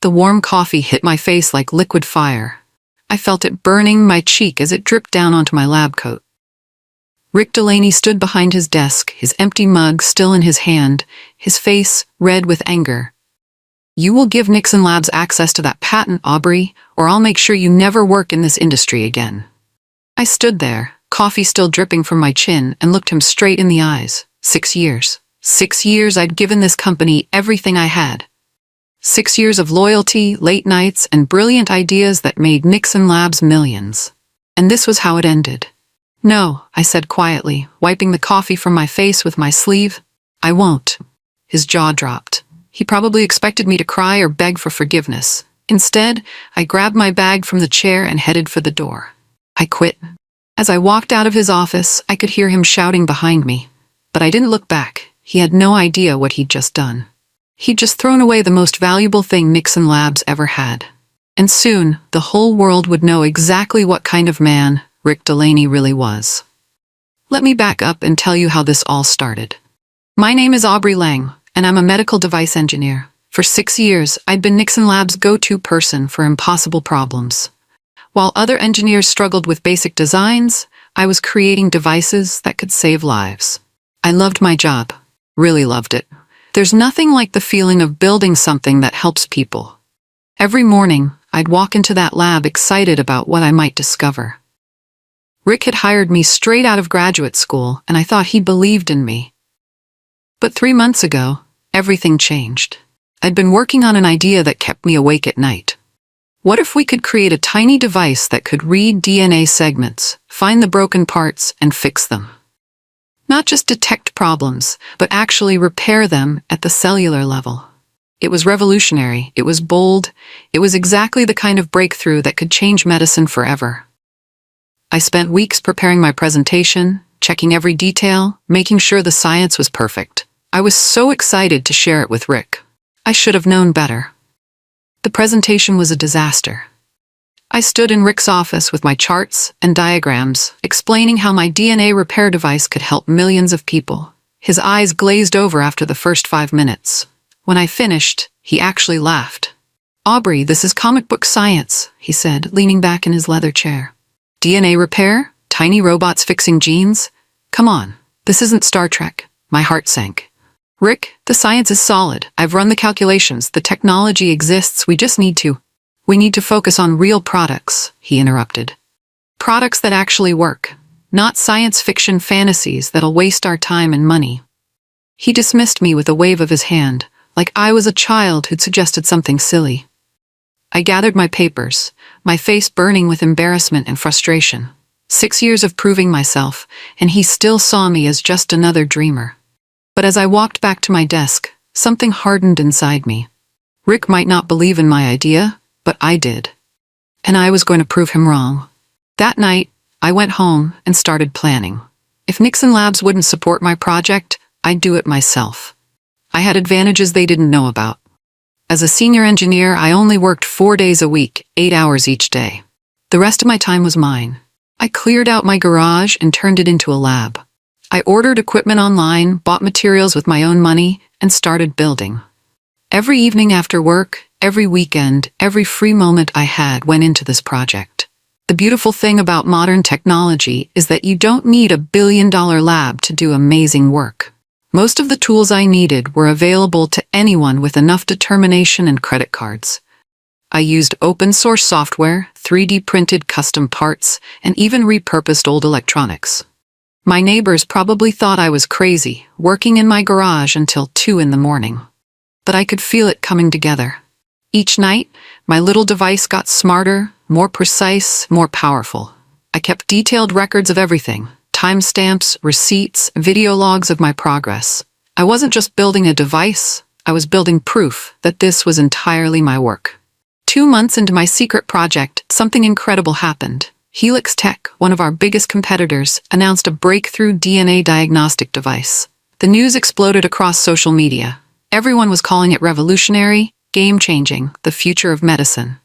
The warm coffee hit my face like liquid fire. I felt it burning my cheek as it dripped down onto my lab coat. Rick Delaney stood behind his desk, his empty mug still in his hand, his face red with anger. "You will give Nixon Labs access to that patent, Aubrey, or I'll make sure you never work in this industry again." I stood there, coffee still dripping from my chin, and looked him straight in the eyes. 6 years. 6 years I'd given this company everything I had. 6 years of loyalty, late nights, and brilliant ideas that made Nixon Labs millions. And this was how it ended. "No," I said quietly, wiping the coffee from my face with my sleeve. "I won't." His jaw dropped. He probably expected me to cry or beg for forgiveness. Instead, I grabbed my bag from the chair and headed for the door. I quit. As I walked out of his office, I could hear him shouting behind me. But I didn't look back. He had no idea what he'd just done. He'd just thrown away the most valuable thing Nixon Labs ever had. And soon, the whole world would know exactly what kind of man Rick Delaney really was. Let me back up and tell you how this all started. My name is Aubrey Lang, and I'm a medical device engineer. For 6 years, I'd been Nixon Labs' go-to person for impossible problems. While other engineers struggled with basic designs, I was creating devices that could save lives. I loved my job. Really loved it. There's nothing like the feeling of building something that helps people. Every morning, I'd walk into that lab excited about what I might discover. Rick had hired me straight out of graduate school, and I thought he believed in me. But 3 months ago, everything changed. I'd been working on an idea that kept me awake at night. What if we could create a tiny device that could read DNA segments, find the broken parts, and fix them? Not just detect problems, but actually repair them at the cellular level. It was revolutionary, it was bold, it was exactly the kind of breakthrough that could change medicine forever. I spent weeks preparing my presentation, checking every detail, making sure the science was perfect. I was so excited to share it with Rick. I should have known better. The presentation was a disaster. I stood in Rick's office with my charts and diagrams, explaining how my DNA repair device could help millions of people. His eyes glazed over after the first 5 minutes. When I finished, he actually laughed. "Aubrey, this is comic book science," he said, leaning back in his leather chair. "DNA repair? Tiny robots fixing genes? Come on, this isn't Star Trek." My heart sank. "Rick, the science is solid. I've run the calculations. The technology exists. We need to focus on real products," he interrupted. "Products that actually work, not science fiction fantasies that'll waste our time and money." He dismissed me with a wave of his hand, like I was a child who'd suggested something silly. I gathered my papers, my face burning with embarrassment and frustration. 6 years of proving myself, and he still saw me as just another dreamer. But as I walked back to my desk, something hardened inside me. Rick might not believe in my idea, but I did. And I was going to prove him wrong. That night, I went home and started planning. If Nixon Labs wouldn't support my project, I'd do it myself. I had advantages they didn't know about. As a senior engineer, I only worked 4 days a week, 8 hours each day. The rest of my time was mine. I cleared out my garage and turned it into a lab. I ordered equipment online, bought materials with my own money, and started building. Every evening after work, every weekend, every free moment I had went into this project. The beautiful thing about modern technology is that you don't need a billion-dollar lab to do amazing work. Most of the tools I needed were available to anyone with enough determination and credit cards. I used open-source software, 3D printed custom parts, and even repurposed old electronics. My neighbors probably thought I was crazy, working in my garage until 2 in the morning. But I could feel it coming together. Each night, my little device got smarter, more precise, more powerful. I kept detailed records of everything: timestamps, receipts, video logs of my progress. I wasn't just building a device, I was building proof that this was entirely my work. 2 months into my secret project, something incredible happened. Helix Tech, one of our biggest competitors, announced a breakthrough DNA diagnostic device. The news exploded across social media. Everyone was calling it revolutionary, game-changing, the future of medicine.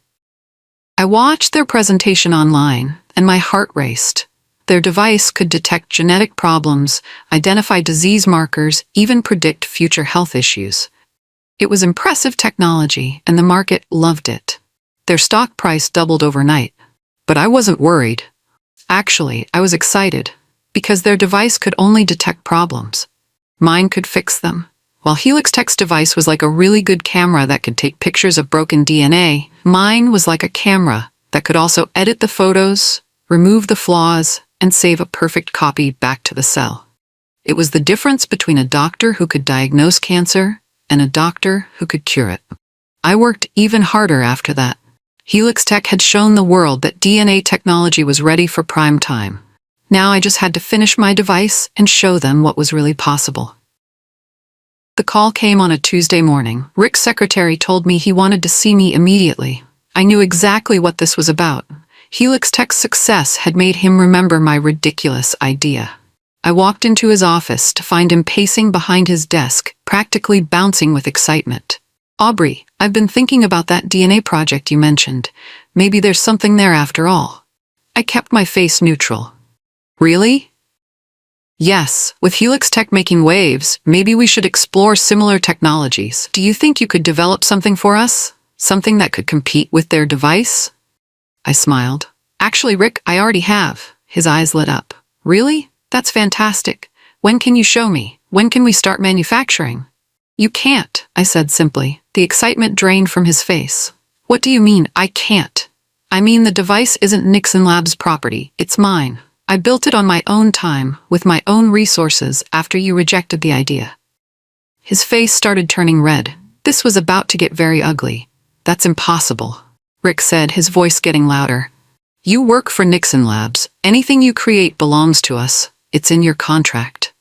I watched their presentation online, and my heart raced. Their device could detect genetic problems, identify disease markers, even predict future health issues. It was impressive technology, and the market loved it. Their stock price doubled overnight. But I wasn't worried. Actually, I was excited, because their device could only detect problems. Mine could fix them. While Helix Tech's device was like a really good camera that could take pictures of broken DNA, mine was like a camera that could also edit the photos, remove the flaws, and save a perfect copy back to the cell. It was the difference between a doctor who could diagnose cancer and a doctor who could cure it. I worked even harder after that. Helix Tech had shown the world that DNA technology was ready for prime time. Now I just had to finish my device and show them what was really possible. The call came on a Tuesday morning. Rick's secretary told me he wanted to see me immediately. I knew exactly what this was about. Helix Tech's success had made him remember my ridiculous idea. I walked into his office to find him pacing behind his desk, practically bouncing with excitement. "Aubrey, I've been thinking about that DNA project you mentioned. Maybe there's something there after all." I kept my face neutral. "Really?" "Yes, with Helix Tech making waves, maybe we should explore similar technologies. Do you think you could develop something for us? Something that could compete with their device?" I smiled. "Actually, Rick, I already have." His eyes lit up. "Really? That's fantastic. When can you show me? When can we start manufacturing?" "You can't," I said simply. The excitement drained from his face. "What do you mean, I can't?" "I mean the device isn't Nixon Labs' property, it's mine. I built it on my own time, with my own resources, after you rejected the idea." His face started turning red. This was about to get very ugly. "That's impossible," Rick said, his voice getting louder. "You work for Nixon Labs. Anything you create belongs to us. It's in your contract."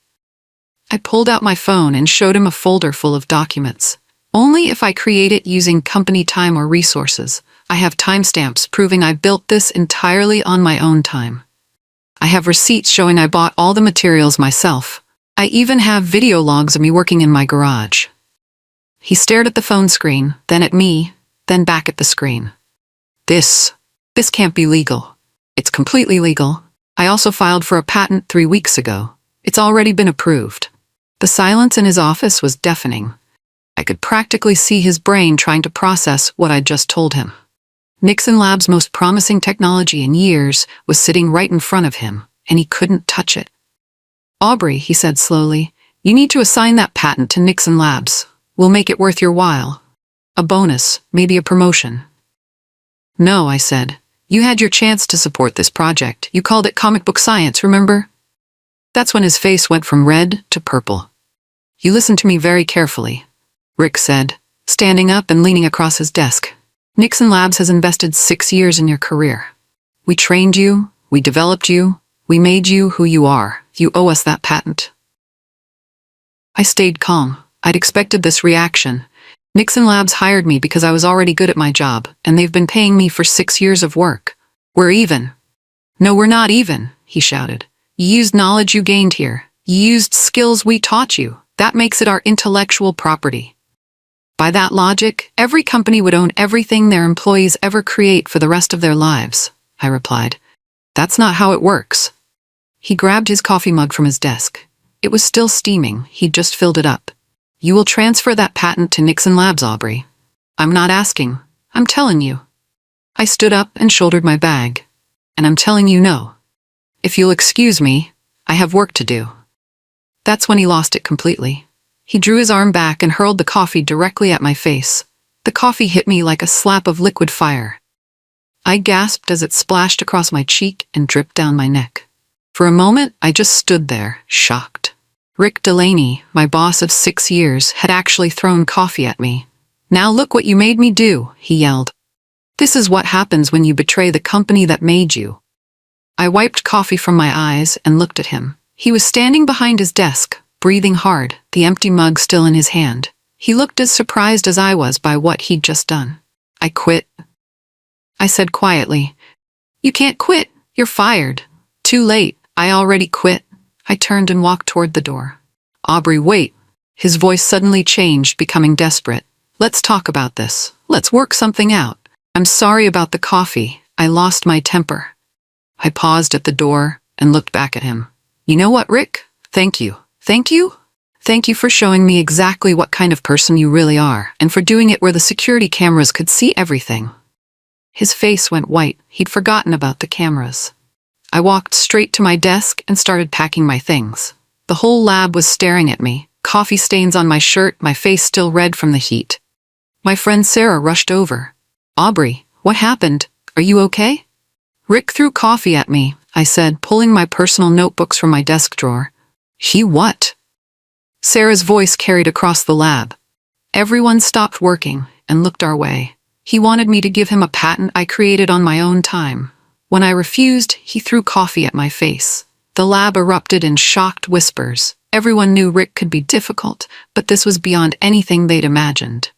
I pulled out my phone and showed him a folder full of documents. "Only if I create it using company time or resources. I have timestamps proving I built this entirely on my own time. I have receipts showing I bought all the materials myself. I even have video logs of me working in my garage." He stared at the phone screen, then at me, then back at the screen. This can't be legal." "It's completely legal. I also filed for a patent 3 weeks ago. It's already been approved." The silence in his office was deafening. I could practically see his brain trying to process what I'd just told him. Nixon Labs' most promising technology in years was sitting right in front of him, and he couldn't touch it. "Aubrey," he said slowly, "you need to assign that patent to Nixon Labs. We'll make it worth your while. A bonus, maybe a promotion." "No," I said. "You had your chance to support this project. You called it comic book science, remember?" That's when his face went from red to purple. "You listened to me very carefully," Rick said, standing up and leaning across his desk. "Nixon Labs has invested 6 years in your career. We trained you, we developed you, we made you who you are. You owe us that patent." I stayed calm. I'd expected this reaction. Nixon Labs hired me because I was already good at my job, and they've been paying me for 6 years of work. "We're even." "No, we're not even," he shouted. "You used knowledge you gained here. You used skills we taught you. That makes it our intellectual property. By that logic, every company would own everything their employees ever create for the rest of their lives," I replied. "That's not how it works." He grabbed his coffee mug from his desk. It was still steaming. He'd just filled it up. "You will transfer that patent to Nixon Labs, Aubrey." "I'm not asking. I'm telling you." I stood up and shouldered my bag. "And I'm telling you no. If you'll excuse me, I have work to do." That's when he lost it completely. He drew his arm back and hurled the coffee directly at my face. The coffee hit me like a slap of liquid fire. I gasped as it splashed across my cheek and dripped down my neck. For a moment, I just stood there, shocked. Rick Delaney, my boss of 6 years, had actually thrown coffee at me. "Now look what you made me do," he yelled. "This is what happens when you betray the company that made you." I wiped coffee from my eyes and looked at him. He was standing behind his desk, breathing hard, the empty mug still in his hand. He looked as surprised as I was by what he'd just done. "I quit," I said quietly. "You can't quit. You're fired." "Too late. I already quit." I turned and walked toward the door. "Aubrey, wait." His voice suddenly changed, becoming desperate. "Let's talk about this. Let's work something out. I'm sorry about the coffee. I lost my temper." I paused at the door and looked back at him. "You know what, Rick? Thank you. Thank you? Thank you for showing me exactly what kind of person you really are, and for doing it where the security cameras could see everything. His face went white. He'd forgotten about the cameras. I walked straight to my desk and started packing my things. The whole lab was staring at me, coffee stains on my shirt, my face still red from the heat. My friend Sarah rushed over. "Aubrey, what happened? Are you okay?" "Rick threw coffee at me," I said, pulling my personal notebooks from my desk drawer. "He what?" Sarah's voice carried across the lab. Everyone stopped working and looked our way. "He wanted me to give him a patent I created on my own time. When I refused, he threw coffee at my face." The lab erupted in shocked whispers. Everyone knew Rick could be difficult, but this was beyond anything they'd imagined.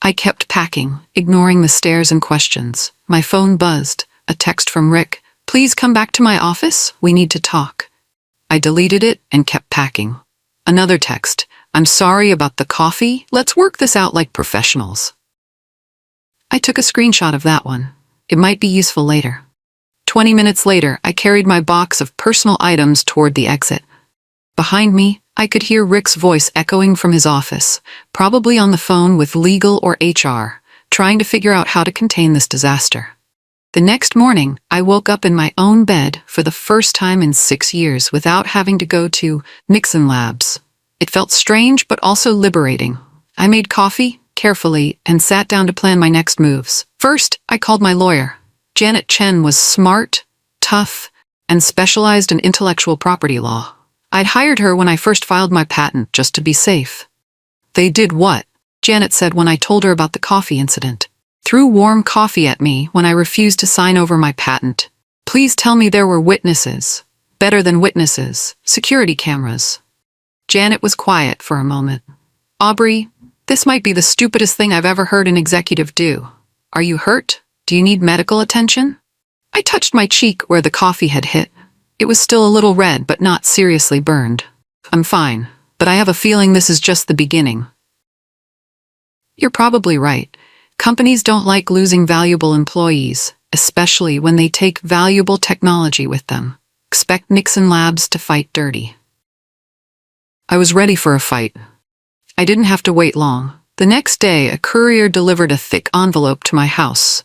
I kept packing, ignoring the stares and questions. My phone buzzed. A text from Rick. "Please come back to my office. We need to talk." I deleted it and kept packing. Another text. "I'm sorry about the coffee. Let's work this out like professionals." I took a screenshot of that one. It might be useful later. 20 minutes later, I carried my box of personal items toward the exit. Behind me, I could hear Rick's voice echoing from his office, probably on the phone with legal or HR, trying to figure out how to contain this disaster. The next morning, I woke up in my own bed for the first time in 6 years without having to go to Nixon Labs. It felt strange but also liberating. I made coffee, carefully, and sat down to plan my next moves. First, I called my lawyer. Janet Chen was smart, tough, and specialized in intellectual property law. I'd hired her when I first filed my patent just to be safe. "They did what?" Janet said when I told her about the coffee incident. "Threw warm coffee at me when I refused to sign over my patent. Please tell me there were witnesses. Better than witnesses. Security cameras." Janet was quiet for a moment. "Aubrey, this might be the stupidest thing I've ever heard an executive do. Are you hurt? Do you need medical attention?" I touched my cheek where the coffee had hit. It was still a little red but not seriously burned. "I'm fine, but I have a feeling this is just the beginning." "You're probably right. Companies don't like losing valuable employees, especially when they take valuable technology with them. Expect Nixon Labs to fight dirty." I was ready for a fight. I didn't have to wait long. The next day, a courier delivered a thick envelope to my house.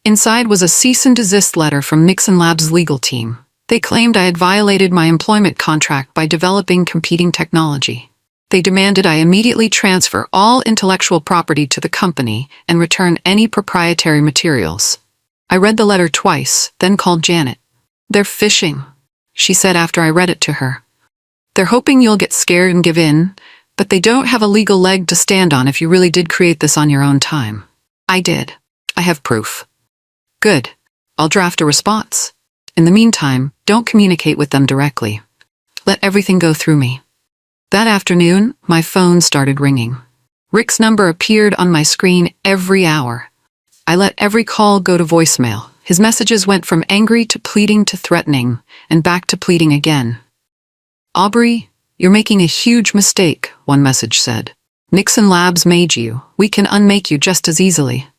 Inside was a cease and desist letter from Nixon Labs' legal team. They claimed I had violated my employment contract by developing competing technology. They demanded I immediately transfer all intellectual property to the company and return any proprietary materials. I read the letter twice, then called Janet. "They're fishing," she said after I read it to her. "They're hoping you'll get scared and give in, but they don't have a legal leg to stand on if you really did create this on your own time." I did. I have proof. "Good. I'll draft a response. In the meantime, don't communicate with them directly. Let everything go through me." That afternoon, my phone started ringing. Rick's number appeared on my screen every hour. I let every call go to voicemail. His messages went from angry to pleading to threatening, and back to pleading again. "Aubrey, you're making a huge mistake," one message said. "Nixon Labs made you. We can unmake you just as easily."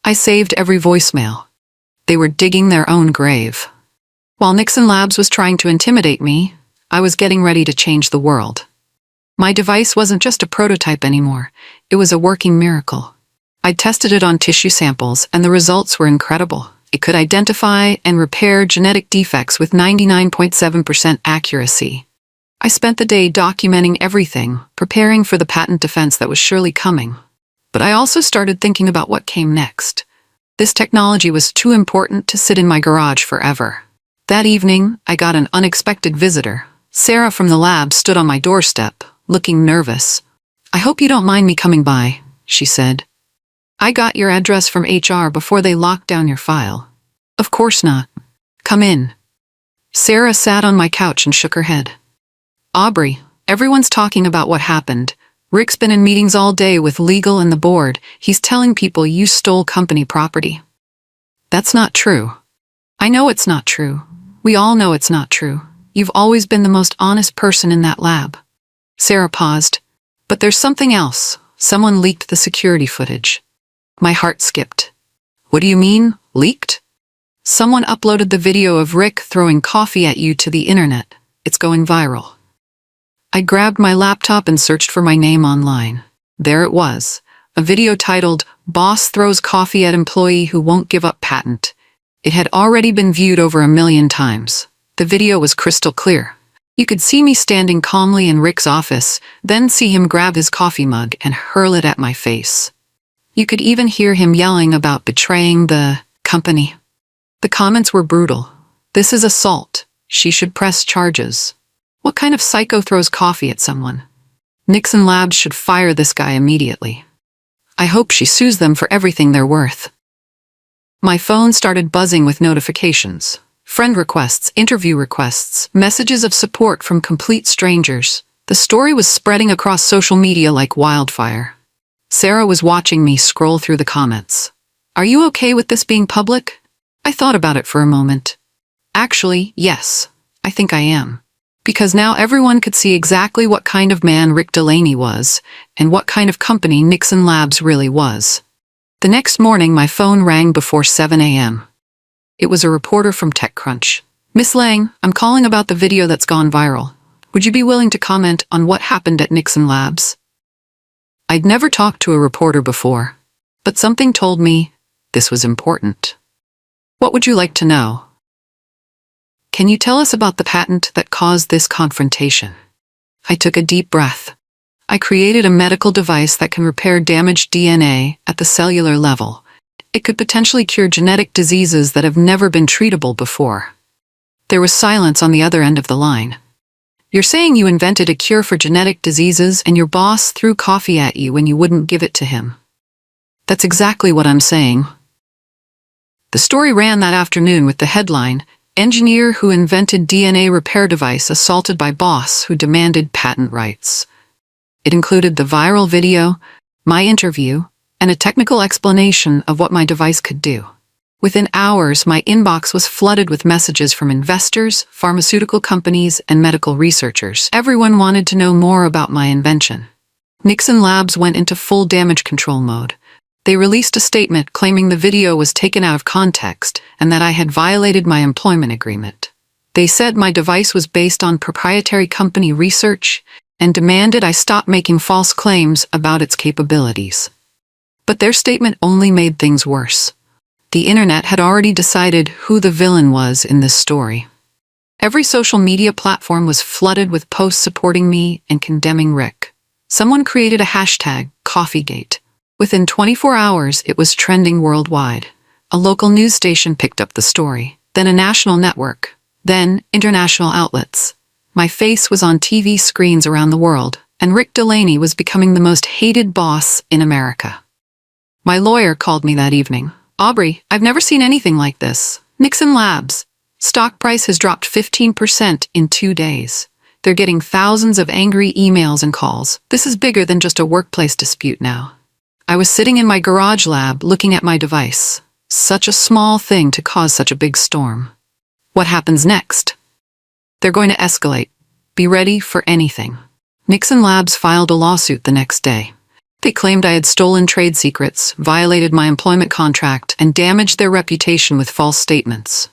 I saved every voicemail. They were digging their own grave. While Nixon Labs was trying to intimidate me, I was getting ready to change the world. My device wasn't just a prototype anymore. It was a working miracle. I'd tested it on tissue samples, and the results were incredible. It could identify and repair genetic defects with 99.7% accuracy. I spent the day documenting everything, preparing for the patent defense that was surely coming. But I also started thinking about what came next. This technology was too important to sit in my garage forever. That evening, I got an unexpected visitor. Sarah from the lab stood on my doorstep, looking nervous. "I hope you don't mind me coming by," she said. "I got your address from HR before they locked down your file." "Of course not. Come in." Sarah sat on my couch and shook her head. "Aubrey, everyone's talking about what happened. Rick's been in meetings all day with legal and the board. He's telling people you stole company property." "That's not true." "I know it's not true. We all know it's not true. You've always been the most honest person in that lab." Sarah paused. "But there's something else. Someone leaked the security footage." My heart skipped. "What do you mean, leaked?" "Someone uploaded the video of Rick throwing coffee at you to the internet. It's going viral." I grabbed my laptop and searched for my name online. There it was, a video titled, "Boss Throws Coffee at Employee Who Won't Give Up Patent." It had already been viewed over 1,000,000 times. The video was crystal clear. You could see me standing calmly in Rick's office, then see him grab his coffee mug and hurl it at my face. You could even hear him yelling about betraying the company. The comments were brutal. "This is assault. She should press charges. What kind of psycho throws coffee at someone? Nixon Labs should fire this guy immediately. I hope she sues them for everything they're worth." My phone started buzzing with notifications. Friend requests, interview requests, messages of support from complete strangers. The story was spreading across social media like wildfire. Sarah was watching me scroll through the comments. "Are you okay with this being public?" I thought about it for a moment. Actually, yes, I think I am. Because now everyone could see exactly what kind of man Rick Delaney was, and what kind of company Nixon Labs really was. The next morning, my phone rang before 7 a.m. It was a reporter from TechCrunch. "Miss Lang, I'm calling about the video that's gone viral. Would you be willing to comment on what happened at Nixon Labs?" I'd never talked to a reporter before, but something told me this was important. "What would you like to know?" "Can you tell us about the patent that caused this confrontation?" I took a deep breath. I created a medical device that can repair damaged DNA at the cellular level. It could potentially cure genetic diseases that have never been treatable before. There was silence on the other end of the line. "You're saying you invented a cure for genetic diseases and your boss threw coffee at you when you wouldn't give it to him?" "That's exactly what I'm saying." The story ran that afternoon with the headline, "Engineer who invented DNA repair device assaulted by boss who demanded patent rights." It included the viral video, my interview, and a technical explanation of what my device could do. Within hours, my inbox was flooded with messages from investors, pharmaceutical companies, and medical researchers. Everyone wanted to know more about my invention. Nixon Labs went into full damage control mode. They released a statement claiming the video was taken out of context and that I had violated my employment agreement. They said my device was based on proprietary company research and demanded I stop making false claims about its capabilities. But their statement only made things worse. The internet had already decided who the villain was in this story. Every social media platform was flooded with posts supporting me and condemning Rick. Someone created a hashtag, #CoffeeGate. Within 24 hours, it was trending worldwide. A local news station picked up the story, then a national network, then international outlets. My face was on TV screens around the world, and Rick Delaney was becoming the most hated boss in America. My lawyer called me that evening. "Aubrey, I've never seen anything like this. Nixon Labs. Stock price has dropped 15% in 2 days. They're getting thousands of angry emails and calls. This is bigger than just a workplace dispute now." I was sitting in my garage lab looking at my device. Such a small thing to cause such a big storm. What happens next? They're going to escalate. Be ready for anything. Nixon Labs filed a lawsuit the next day. They claimed I had stolen trade secrets, violated my employment contract, and damaged their reputation with false statements.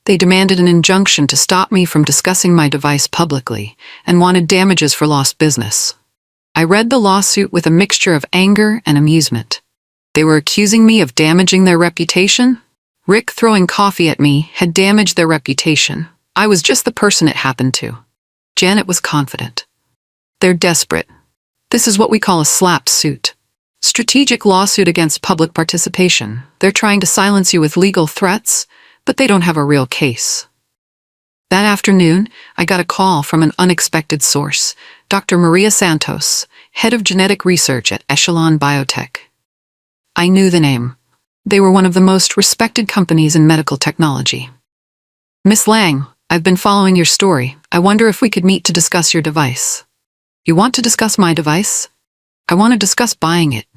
They demanded an injunction to stop me from discussing my device publicly and wanted damages for lost business. I read the lawsuit with a mixture of anger and amusement. They were accusing me of damaging their reputation? Rick throwing coffee at me had damaged their reputation. I was just the person it happened to. Janet was confident. They're desperate. This is what we call a slap suit. Strategic lawsuit against public participation. They're trying to silence you with legal threats, but they don't have a real case. That afternoon, I got a call from an unexpected source, Dr. Maria Santos, head of genetic research at Echelon Biotech. I knew the name. They were one of the most respected companies in medical technology. "Miss Lang, I've been following your story. I wonder if we could meet to discuss your device." "You want to discuss my device?" "I want to discuss buying it.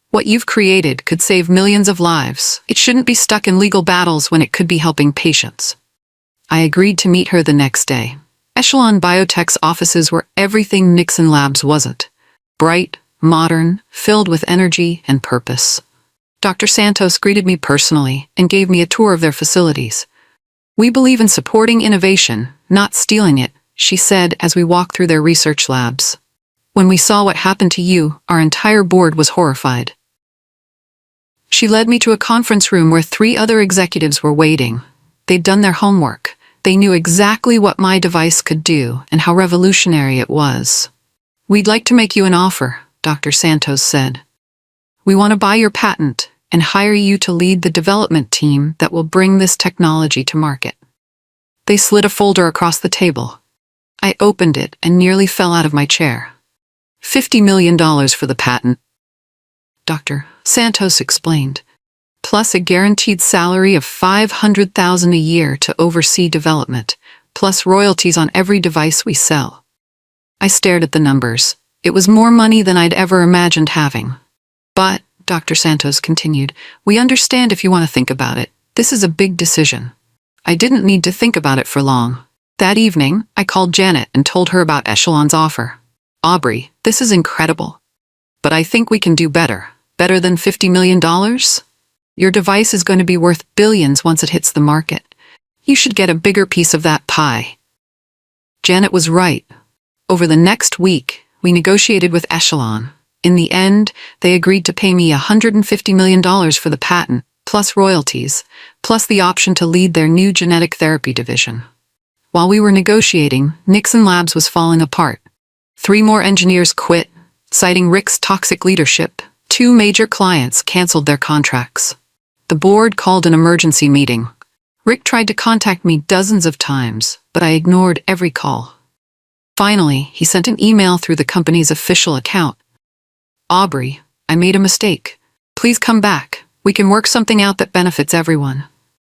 What you've created could save millions of lives. It shouldn't be stuck in legal battles when it could be helping patients." I agreed to meet her the next day. Echelon Biotech's offices were everything Nixon Labs wasn't. Bright, modern, filled with energy and purpose. Dr. Santos greeted me personally and gave me a tour of their facilities. "We believe in supporting innovation, not stealing it," she said as we walked through their research labs. When we saw what happened to you, our entire board was horrified. She led me to a conference room where 3 other executives were waiting. They'd done their homework. They knew exactly what my device could do and how revolutionary it was. We'd like to make you an offer, Dr. Santos said. We want to buy your patent and hire you to lead the development team that will bring this technology to market. They slid a folder across the table. I opened it and nearly fell out of my chair. $50 million for the patent, Dr. Santos explained, plus a guaranteed salary of $500,000 a year to oversee development, plus royalties on every device we sell. I stared at the numbers. It was more money than I'd ever imagined having. But, Dr. Santos continued, we understand if you want to think about it. This is a big decision. I didn't need to think about it for long. That evening, I called Janet and told her about Echelon's offer. Aubrey, this is incredible. But I think we can do better. Better than $50 million? Your device is going to be worth billions once it hits the market. You should get a bigger piece of that pie. Janet was right. Over the next week, we negotiated with Echelon. In the end, they agreed to pay me $150 million for the patent, plus royalties, plus the option to lead their new genetic therapy division. While we were negotiating, Nixon Labs was falling apart. 3 more engineers quit, citing Rick's toxic leadership. 2 major clients canceled their contracts. The board called an emergency meeting. Rick tried to contact me dozens of times, but I ignored every call. Finally, he sent an email through the company's official account. Aubrey, I made a mistake. Please come back. We can work something out that benefits everyone.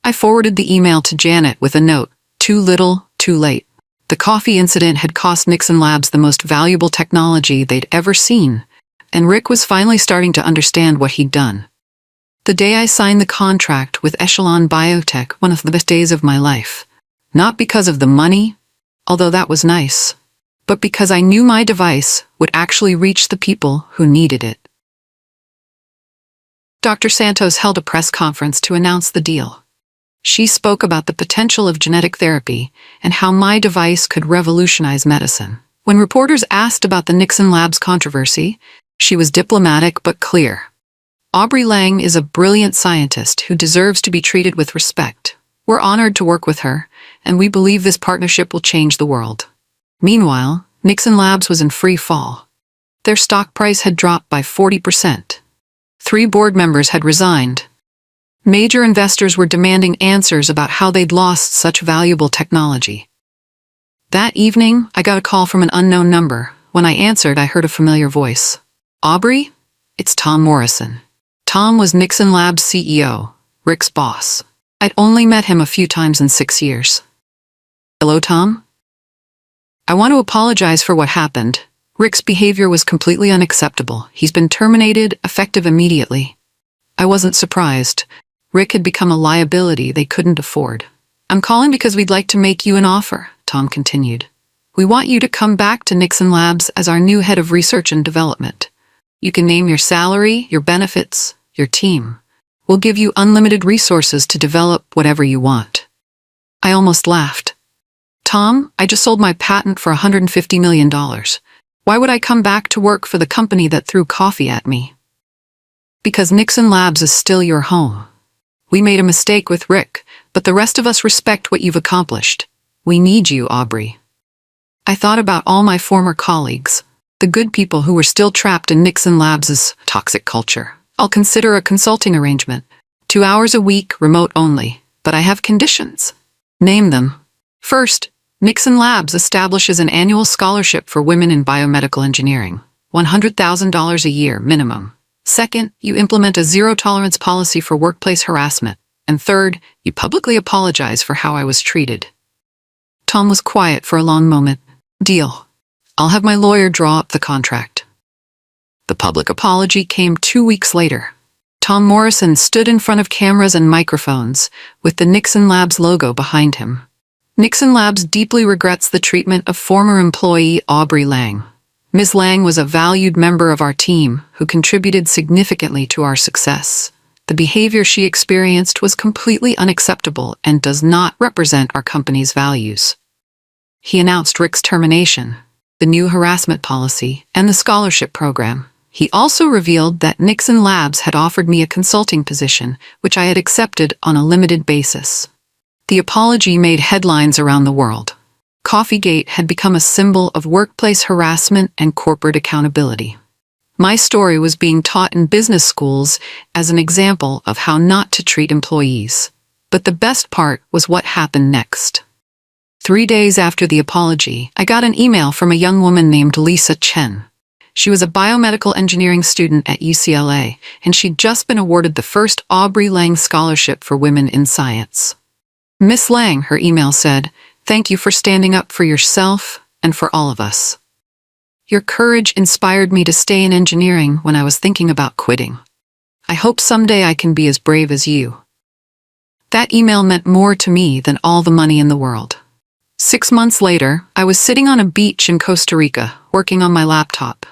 I forwarded the email to Janet with a note. Too little, too late. The coffee incident had cost Nixon Labs the most valuable technology they'd ever seen, and Rick was finally starting to understand what he'd done. The day I signed the contract with Echelon Biotech, one of the best days of my life. Not because of the money, although that was nice, but because I knew my device would actually reach the people who needed it. Dr. Santos held a press conference to announce the deal. She spoke about the potential of genetic therapy and how my device could revolutionize medicine. When reporters asked about the Nixon Labs controversy, she was diplomatic but clear. Aubrey Lang is a brilliant scientist who deserves to be treated with respect. We're honored to work with her, and we believe this partnership will change the world. Meanwhile, Nixon Labs was in free fall. Their stock price had dropped by 40%. 3 board members had resigned. Major investors were demanding answers about how they'd lost such valuable technology. That evening, I got a call from an unknown number. When I answered, I heard a familiar voice. Aubrey? It's Tom Morrison. Tom was Nixon Labs' CEO, Rick's boss. I'd only met him a few times in 6 years. Hello, Tom? I want to apologize for what happened. Rick's behavior was completely unacceptable. He's been terminated, effective immediately. I wasn't surprised. Rick had become a liability they couldn't afford. I'm calling because we'd like to make you an offer, Tom continued. We want you to come back to Nixon Labs as our new head of research and development. You can name your salary, your benefits, your team. We'll give you unlimited resources to develop whatever you want. I almost laughed. Tom, I just sold my patent for $150 million. Why would I come back to work for the company that threw coffee at me? Because Nixon Labs is still your home. We made a mistake with Rick, but the rest of us respect what you've accomplished. We need you, Aubrey. I thought about all my former colleagues, the good people who were still trapped in Nixon Labs' toxic culture. I'll consider a consulting arrangement. 2 hours a week, remote only. But I have conditions. Name them. First, Nixon Labs establishes an annual scholarship for women in biomedical engineering. $100,000 a year minimum. Second, you implement a zero-tolerance policy for workplace harassment. And third, you publicly apologize for how I was treated. Tom was quiet for a long moment. Deal. I'll have my lawyer draw up the contract. The public apology came 2 weeks later. Tom Morrison stood in front of cameras and microphones, with the Nixon Labs logo behind him. Nixon Labs deeply regrets the treatment of former employee Aubrey Lang. Ms. Lang was a valued member of our team who contributed significantly to our success. The behavior she experienced was completely unacceptable and does not represent our company's values. He announced Rick's termination, the new harassment policy, and the scholarship program. He also revealed that Nixon Labs had offered me a consulting position, which I had accepted on a limited basis. The apology made headlines around the world. Coffeegate had become a symbol of workplace harassment and corporate accountability. My story was being taught in business schools as an example of how not to treat employees. But the best part was what happened next. 3 days after the apology, I got an email from a young woman named Lisa Chen. She was a biomedical engineering student at UCLA, and she'd just been awarded the first Aubrey Lang Scholarship for Women in Science. Miss Lang, her email said, "Thank you for standing up for yourself and for all of us. Your courage inspired me to stay in engineering when I was thinking about quitting. I hope someday I can be as brave as you." That email meant more to me than all the money in the world. 6 months later, I was sitting on a beach in Costa Rica, working on my laptop.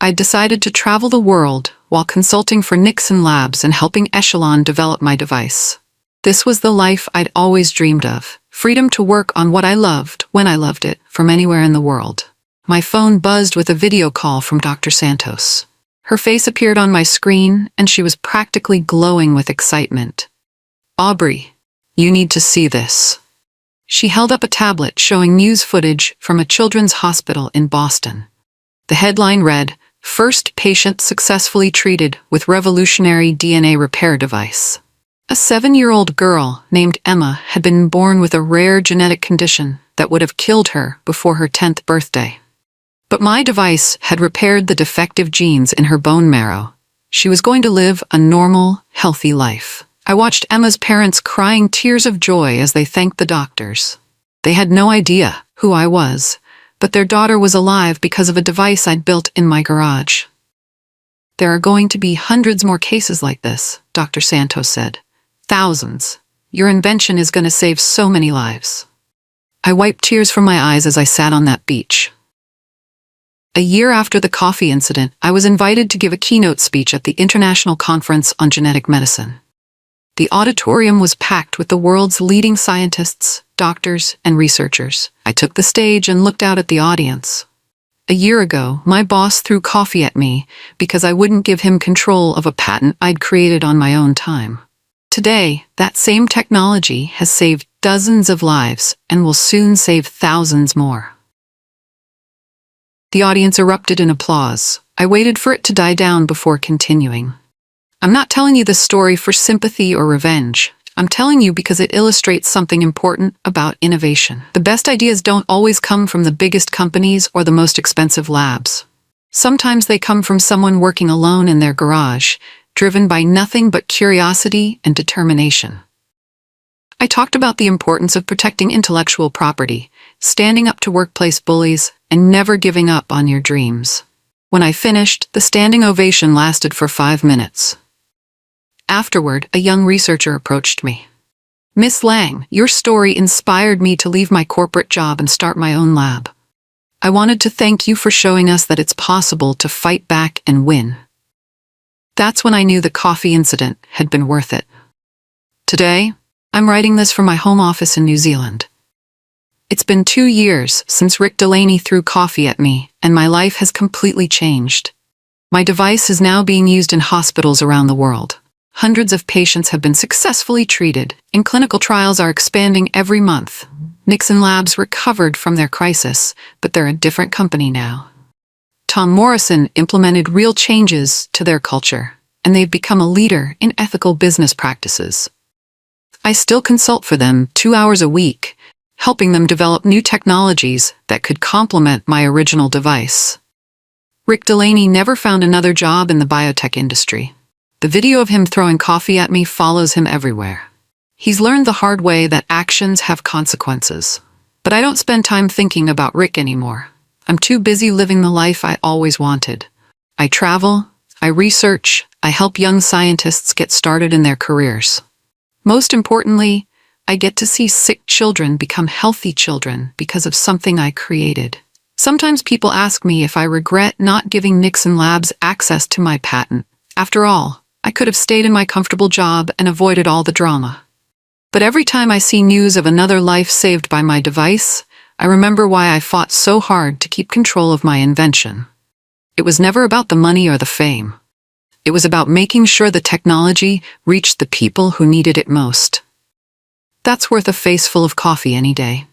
I'd decided to travel the world while consulting for Nixon Labs and helping Echelon develop my device. This was the life I'd always dreamed of, freedom to work on what I loved, when I loved it, from anywhere in the world. My phone buzzed with a video call from Dr. Santos. Her face appeared on my screen, and she was practically glowing with excitement. "Aubrey, you need to see this." She held up a tablet showing news footage from a children's hospital in Boston. The headline read, "First patient successfully treated with revolutionary DNA repair device." A 7-year-old girl named Emma had been born with a rare genetic condition that would have killed her before her 10th birthday. But my device had repaired the defective genes in her bone marrow. She was going to live a normal, healthy life. I watched Emma's parents crying tears of joy as they thanked the doctors. They had no idea who I was, but their daughter was alive because of a device I'd built in my garage. "There are going to be hundreds more cases like this," Dr. Santos said. "Thousands. Your invention is going to save so many lives." I wiped tears from my eyes as I sat on that beach. A year after the coffee incident, I was invited to give a keynote speech at the International Conference on Genetic Medicine. The auditorium was packed with the world's leading scientists, doctors, and researchers. I took the stage and looked out at the audience. A year ago, my boss threw coffee at me because I wouldn't give him control of a patent I'd created on my own time. Today, that same technology has saved dozens of lives and will soon save thousands more. The audience erupted in applause. I waited for it to die down before continuing. "I'm not telling you this story for sympathy or revenge. I'm telling you because it illustrates something important about innovation. The best ideas don't always come from the biggest companies or the most expensive labs. Sometimes they come from someone working alone in their garage, driven by nothing but curiosity and determination." I talked about the importance of protecting intellectual property, standing up to workplace bullies, and never giving up on your dreams. When I finished, the standing ovation lasted for 5 minutes. Afterward, a young researcher approached me. "Miss Lang, your story inspired me to leave my corporate job and start my own lab. I wanted to thank you for showing us that it's possible to fight back and win." That's when I knew the coffee incident had been worth it. Today, I'm writing this from my home office in New Zealand. It's been 2 years since Rick Delaney threw coffee at me, and my life has completely changed. My device is now being used in hospitals around the world. Hundreds of patients have been successfully treated, and clinical trials are expanding every month. Nixon Labs recovered from their crisis, but they're a different company now. Tom Morrison implemented real changes to their culture, and they've become a leader in ethical business practices. I still consult for them 2 hours a week, helping them develop new technologies that could complement my original device. Rick Delaney never found another job in the biotech industry. The video of him throwing coffee at me follows him everywhere. He's learned the hard way that actions have consequences. But I don't spend time thinking about Rick anymore. I'm too busy living the life I always wanted. I travel, I research, I help young scientists get started in their careers. Most importantly, I get to see sick children become healthy children because of something I created. Sometimes people ask me if I regret not giving Nixon Labs access to my patent. After all, I could have stayed in my comfortable job and avoided all the drama. But every time I see news of another life saved by my device, I remember why I fought so hard to keep control of my invention. It was never about the money or the fame. It was about making sure the technology reached the people who needed it most. That's worth a face full of coffee any day.